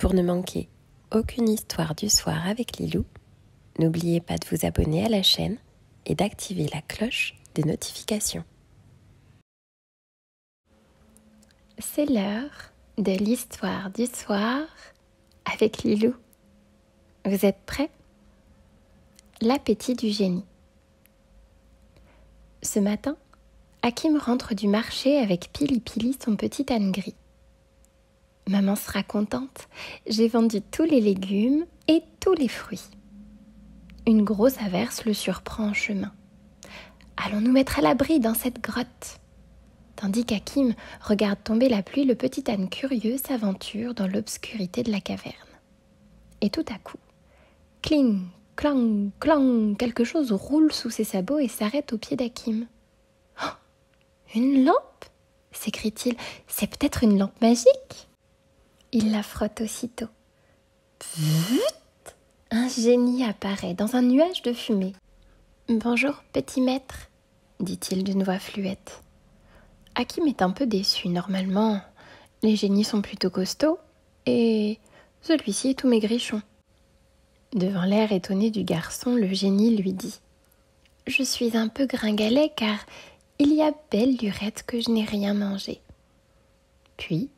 Pour ne manquer aucune histoire du soir avec Lilou, n'oubliez pas de vous abonner à la chaîne et d'activer la cloche des notifications. C'est l'heure de l'histoire du soir avec Lilou. Vous êtes prêts? L'appétit du génie. Ce matin, Hakim rentre du marché avec Pili Pili, son petit âne gris. Maman sera contente, j'ai vendu tous les légumes et tous les fruits. Une grosse averse le surprend en chemin. Allons nous mettre à l'abri dans cette grotte. Tandis qu'Hakim regarde tomber la pluie, le petit âne curieux s'aventure dans l'obscurité de la caverne. Et tout à coup, cling, clang, clang, quelque chose roule sous ses sabots et s'arrête au pied d'Hakim. « Oh, une lampe !» s'écrie-t-il. « C'est peut-être une lampe magique !» Il la frotte aussitôt. Pfft, un génie apparaît dans un nuage de fumée. « Bonjour, petit maître !» dit-il d'une voix fluette. Hakim est un peu déçu. Normalement, les génies sont plutôt costauds et celui-ci est tout maigrichon. Devant l'air étonné du garçon, le génie lui dit « Je suis un peu gringalet car il y a belle lurette que je n'ai rien mangé. » Puis,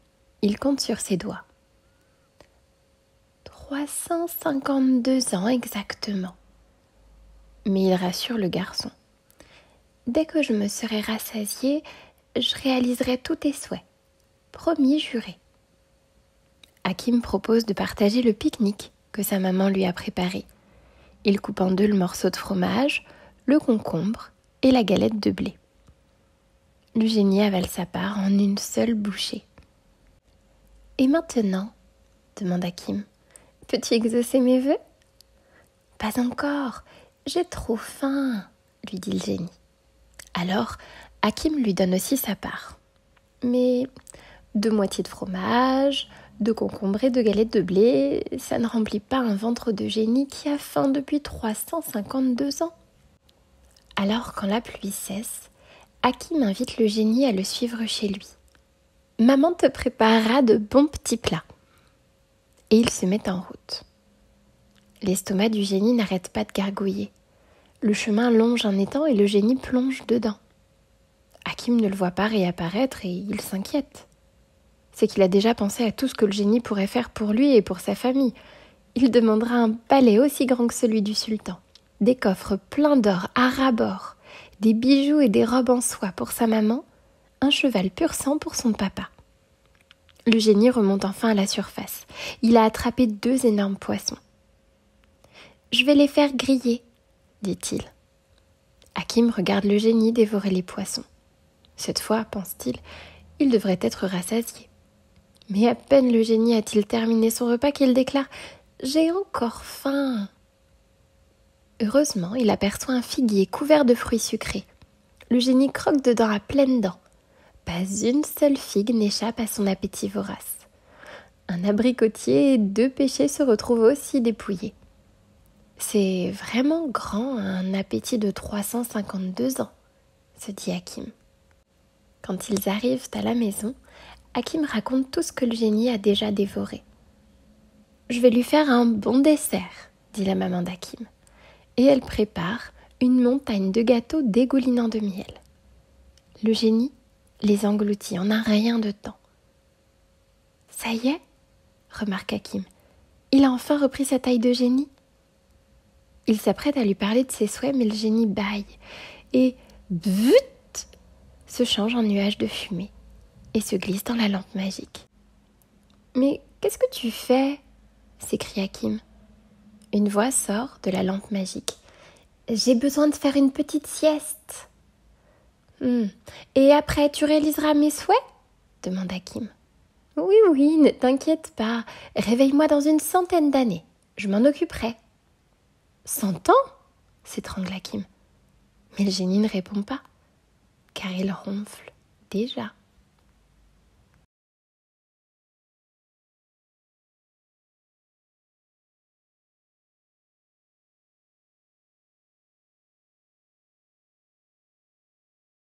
il compte sur ses doigts. 352 ans exactement. Mais il rassure le garçon. Dès que je me serai rassasié, je réaliserai tous tes souhaits. Promis, juré. Hakim propose de partager le pique-nique que sa maman lui a préparé. Il coupe en deux le morceau de fromage, le concombre et la galette de blé. Le génie avale sa part en une seule bouchée. « Et maintenant ?» demande Hakim. « Peux-tu exaucer mes vœux ?»« Pas encore, j'ai trop faim, » lui dit le génie. Alors, Hakim lui donne aussi sa part. Mais 2 moitiés de fromage, 2 concombres et 2 galettes de blé, ça ne remplit pas un ventre de génie qui a faim depuis 352 ans. Alors, quand la pluie cesse, Hakim invite le génie à le suivre chez lui. « Maman te préparera de bons petits plats. » Et il se met en route. L'estomac du génie n'arrête pas de gargouiller. Le chemin longe un étang et le génie plonge dedans. Hakim ne le voit pas réapparaître et il s'inquiète. C'est qu'il a déjà pensé à tout ce que le génie pourrait faire pour lui et pour sa famille. Il demandera un palais aussi grand que celui du sultan, des coffres pleins d'or à ras-bord, des bijoux et des robes en soie pour sa maman, un cheval pur sang pour son papa. Le génie remonte enfin à la surface. Il a attrapé 2 énormes poissons. « Je vais les faire griller, » dit-il. Hakim regarde le génie dévorer les poissons. Cette fois, pense-t-il, il devrait être rassasié. Mais à peine le génie a-t-il terminé son repas qu'il déclare « J'ai encore faim !» Heureusement, il aperçoit un figuier couvert de fruits sucrés. Le génie croque dedans à pleines dents. Pas une seule figue n'échappe à son appétit vorace. Un abricotier et 2 pêchers se retrouvent aussi dépouillés. C'est vraiment grand, un appétit de 352 ans, se dit Hakim. Quand ils arrivent à la maison, Hakim raconte tout ce que le génie a déjà dévoré. « Je vais lui faire un bon dessert, » dit la maman d'Hakim. Et elle prépare une montagne de gâteaux dégoulinant de miel. Le génie les engloutit en un rien de temps. « Ça y est ?» remarque Hakim. « Il a enfin repris sa taille de génie. » Il s'apprête à lui parler de ses souhaits, mais le génie bâille et bvut se change en nuage de fumée et se glisse dans la lampe magique. « Mais qu'est-ce que tu fais ?» s'écrie Hakim. Une voix sort de la lampe magique. « J'ai besoin de faire une petite sieste. »« Et après, tu réaliseras mes souhaits ?» demande Hakim. « Oui, oui, ne t'inquiète pas. Réveille-moi dans une 100aine d'années. Je m'en occuperai. » « 100 ans ?» s'étrangle Hakim. Mais le génie ne répond pas, car il ronfle déjà.